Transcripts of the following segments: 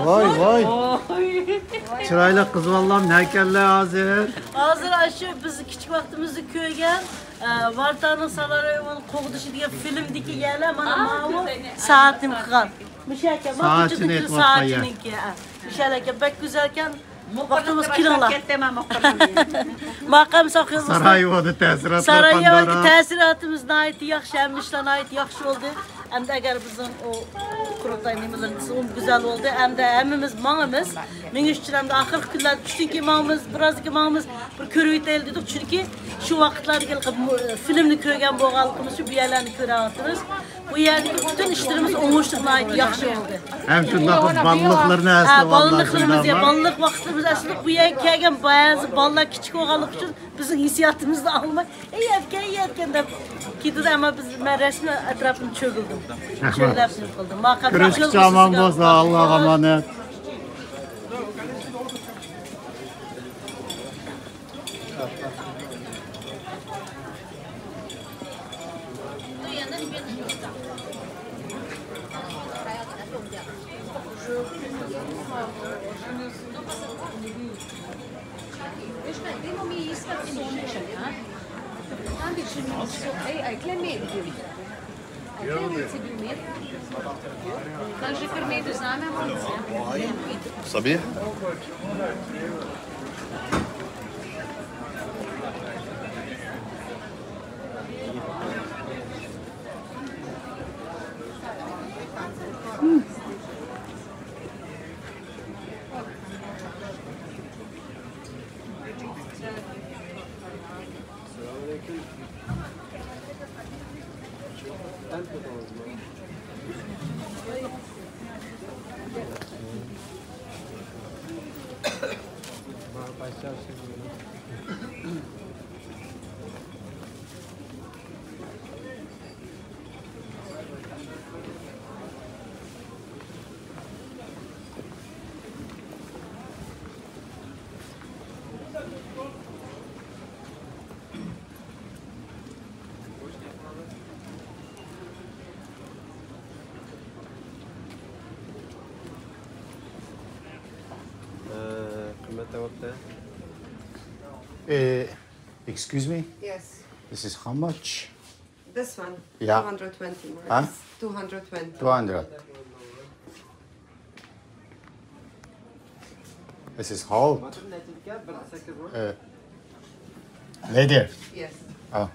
Vay. Çırayla kız vallahi nerkerle hazır. Hazır aşı biz küçük vaktimizde köygen Vartanın Salaroy'un Qoğduşu diye filmdeki yerler bana mavu saatim kılan. Müşerken bak küçük saatininki. Müşerken bek güzelken vaktimiz kilonla. Makam sakıyoruz. Sarajevo'da təsirat. Sarajevo'daki təsiratımız nayet yaxşı, əmişlə nayet yaxşı oldu. Hem de eğer bizim o kurultay nimelerimiz güzel oldu. Hem de hemimiz mağımız. Min işçilerimde ahir günler üçteki mağımız, birazki mağımız bir körüyt el dedik. Çünkü şu vakitler gelip filmini köygen boğalıkımız, şu bir yerlerini köre attınız. Bu yerdeki bütün işlerimiz oğuşluk nayet yaxşı oldu. Hem şundaki ballıklarını aslı ballıklarımız ya, ballık vaxtlarımız aslında bu yer köygen bazı ballar küçük oğalık için bizim hissiyatımızı da almak. Yetken de gidildi ama ben resmi etrafını çöküldüm. Çöylep yıkıldım. Kırışıkça aman bozsa Allah'a emanet. صبيح Excuse me? Yes. This is how much? This one? Yeah. 220 more. Huh? 220. 200. This is how? Lady. Yes. Oh.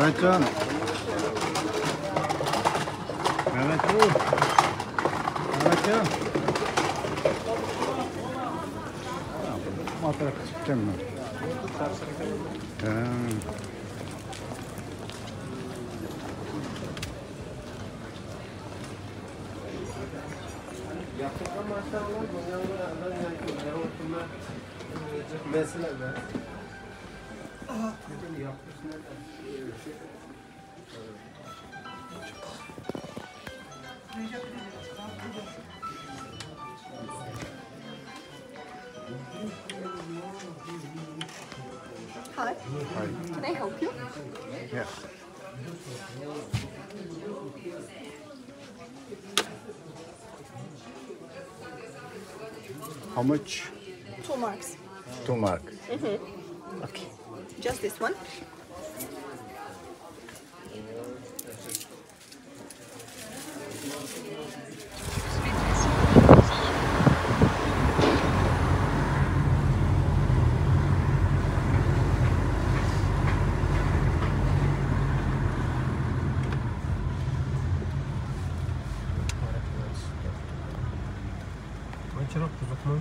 Evet can. Evet bu. Evet can. Matrak çıkacağım ben. Hi. Can I help you? Yeah. How much? 2 marks. 2 mark. Okay. Just this one. Çırak bozuk mu?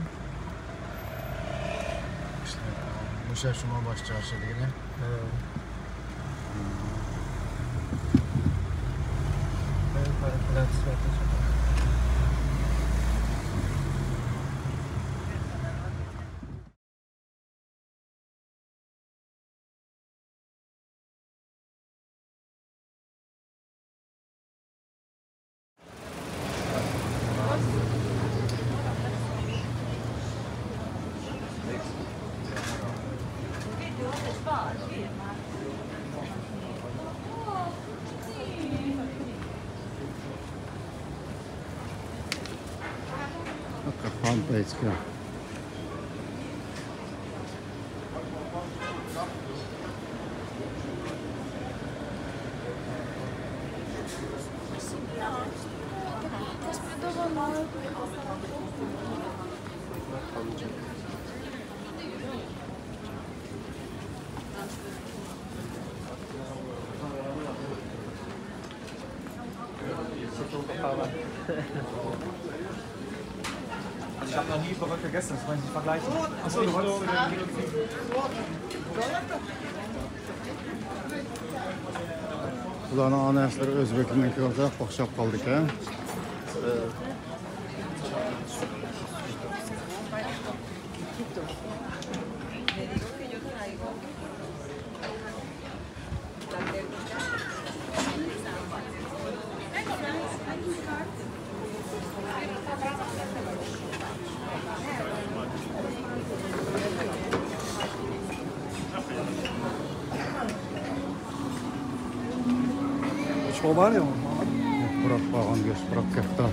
Uşak şuma baş çarşı yine. Ben para pilates yapacağım. Kapan pejka. Ich habe noch nie verrückt gegessen, das wollen Sie vergleichen. Achso, du wolltest... Bularning ana asli o'zbekniki bo'lsa, o'xshab qoldik-a. Şu var ya o. Burak bağın göz, Burak kaptan.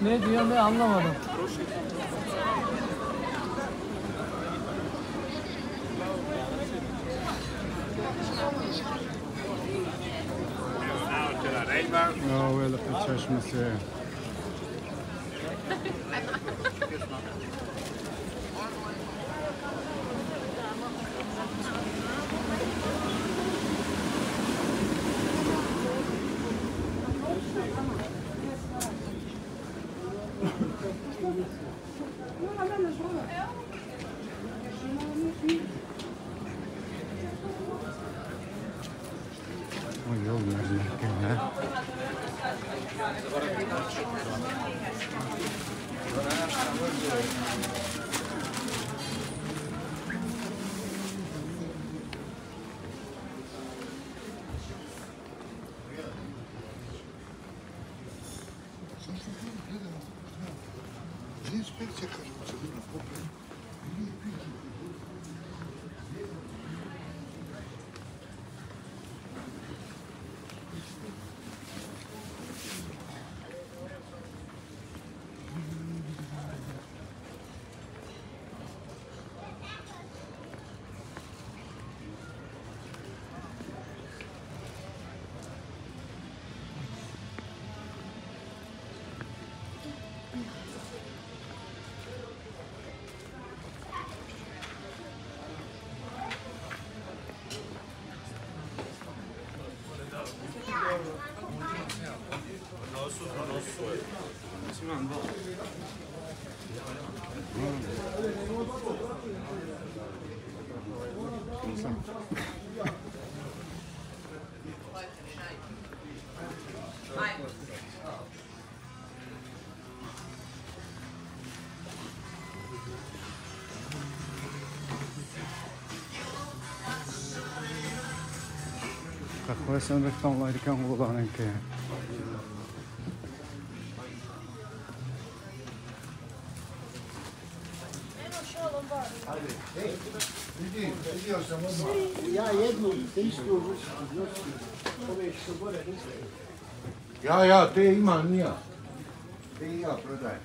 Ne diyor ne anlamadım. Ya böyle çeşmesi. O yol nerede? Kahve sen reklamlarken kullanın ki. Ja, ja, te ima, nije. Te ima, prodaj.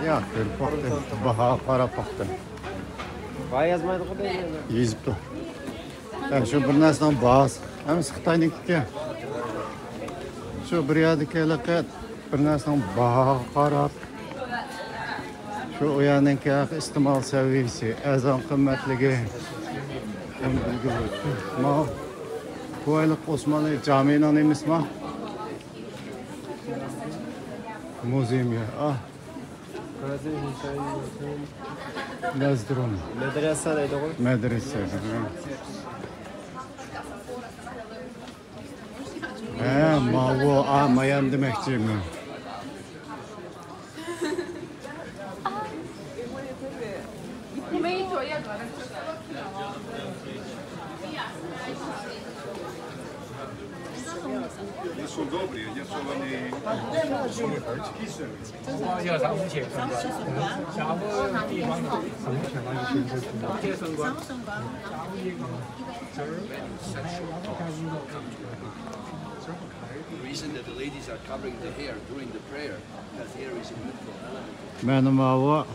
Ya, paxta, baha qora paxta. Vay yazmaydi Xudoy. Yezibdi. Shu bir narsaning bahos. Hammasi Xitoyniki. Shu bir yerdagilarga bir narsaning baho qarab. Shu u yerniki iste'mol saviyasi, azon qimmatligi. Ma bu yillik Osmoniy jamining emasmi? Muzeum ya. Ah. Lazdron. Madrasa deydi qo'y. Medrese. Bu mayan demekçiyim. The reason that the ladies are covering the hair during the prayer, because hair is a neutral element. Benim bu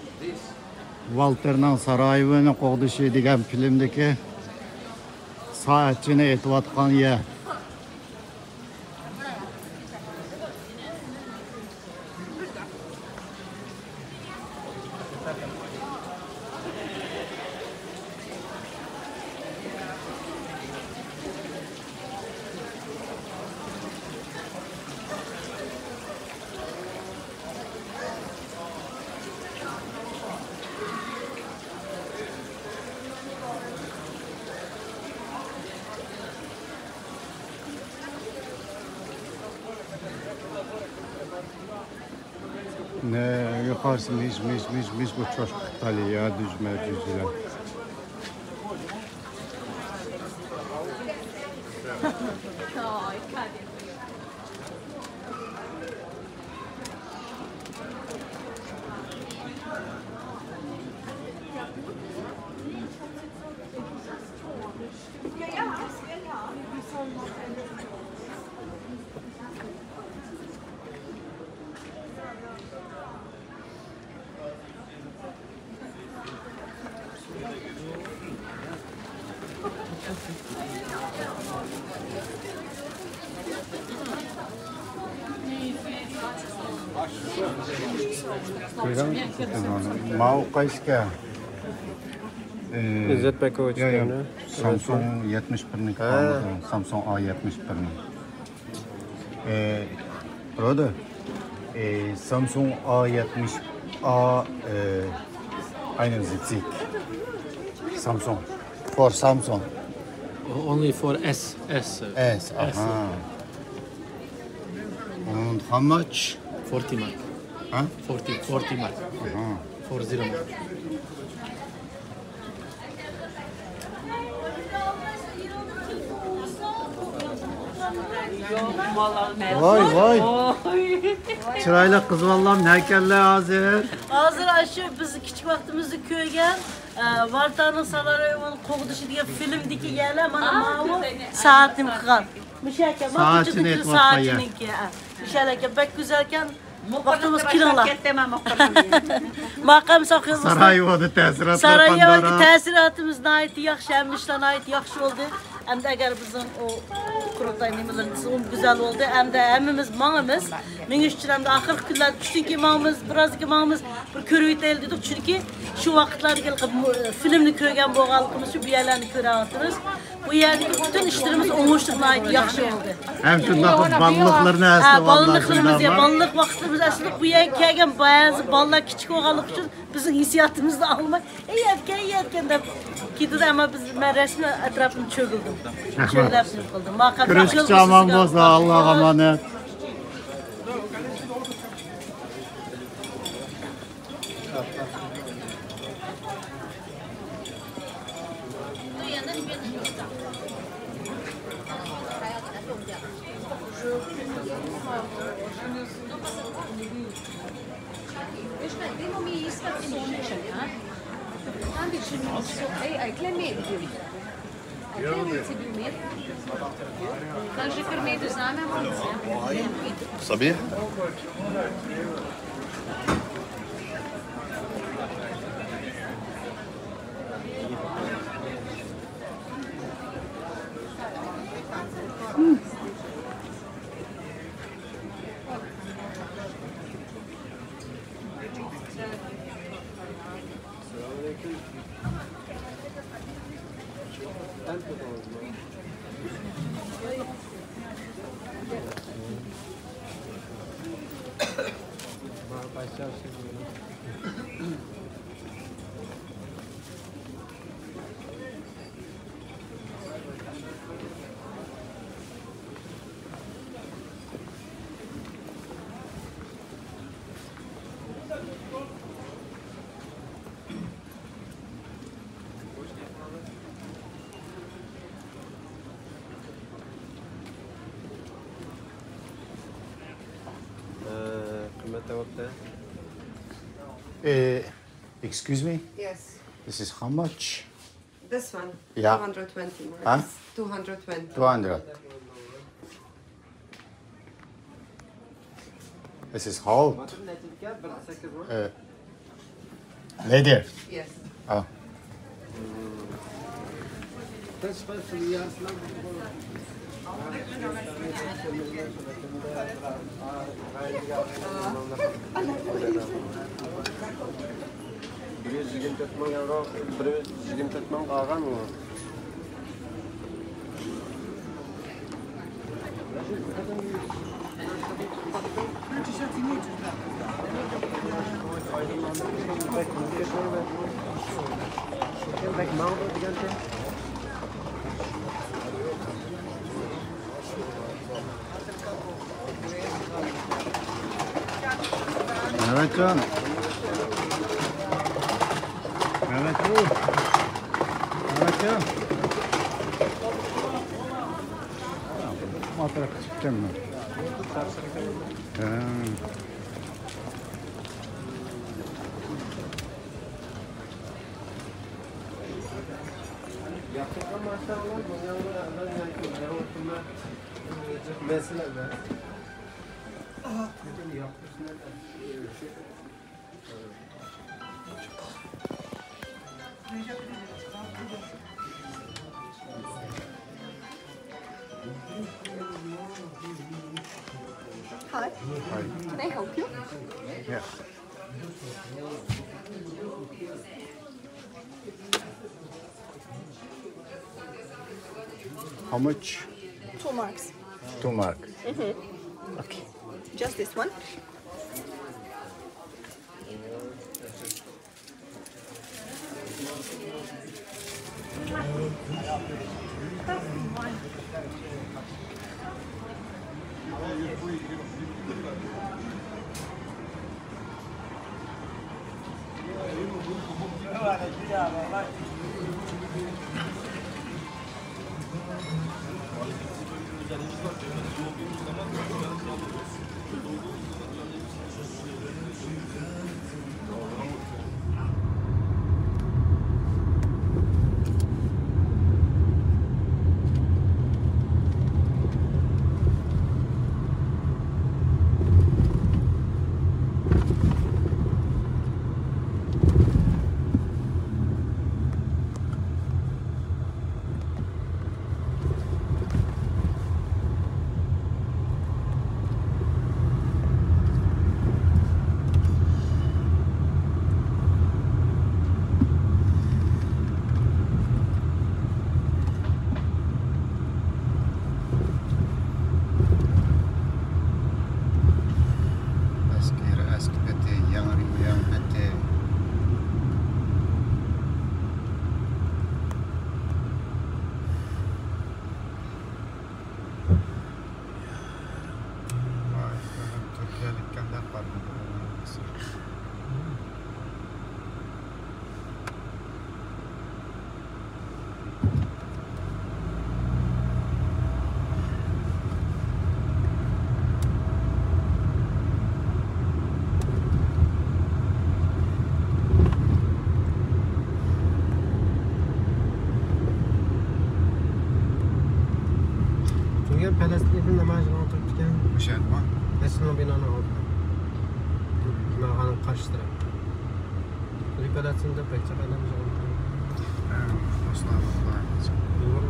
Walter'ның Sarayevo'ni qo'g'dishi degan filmdagi soatchini aytayotgan yer. Ne yukarısı mis bu çok kıtalı ya düzüler. Mauqaysga İzzet Bekoviç. Samsung 71'lik aldım. Samsung A71'lik. Brother, Samsung A70 aynen Zitzik. Samsung. For Samsung. Only for S. S. Aha. And how much? 40 mark. Huh? 40 mark. 40 mark. Vay. Çırayla kız vallahi heykeller hazır. Hazır aşı biz küçük vaktimizde köygen Vartanın Sarayevo'nun Qo'g'dishi degan filmdagi yerlar mana ma'lum soatim qilgan. Mishaka Soatini aytmoqqa ya. Mishaka bak güzelken vaqtimiz kelinglar. Maqam soqimiz. Sarayevo'da ta'sirotlar Sarayevo'dagi ta'sirotimizdan aytdi yaxshi, Amishdan aytdi yaxshi bo'ldi. Hem de eğer bizim o kurultay nimelerimiz güzel oldu. Hem de hemimiz mağımız. Minişçilerimde ahir günler çünkü mağımız, biraz mağımız bir körüyü değil dedik. Çünkü şu vakitler gelip filmini körgen boğalıkımız, şu bir yerlerini köreğatırız. Bu yerdeki bütün işlerimiz oңuşluğuna ait yaxşı oldu. Hem şundaki ballıklarını aslı Ballıklarımız ya, ballık vakitimiz aslında bu yer kelgen bazı ballar küçük oğalık için bizim hissiyatımızı da almak. İyi etken de gidip ama ben resmi etrafını çöküldüm. Çöküldüm kıldım. Kürüşçü aman boza, Allah'a emanet. صبيح Excuse me, Yes. this is how much? This one. Yeah. 220 marks. Huh? 220. 200. This is whole. Leather. Yes. Oh. Mehmetcan. Mehmetcan. Mehmetcan. Matrak çıkacağım ben. Hi. Can I help you? Yes. How much? 2 marks. 2 mark. Okay. Just this one. Bugün Palestin'in namazını otururken Müşahede mi? Esnaf binanı oldu. Mağanın karşı tarafı. Ripalatsında pek çok adam oldu. Osmanlı.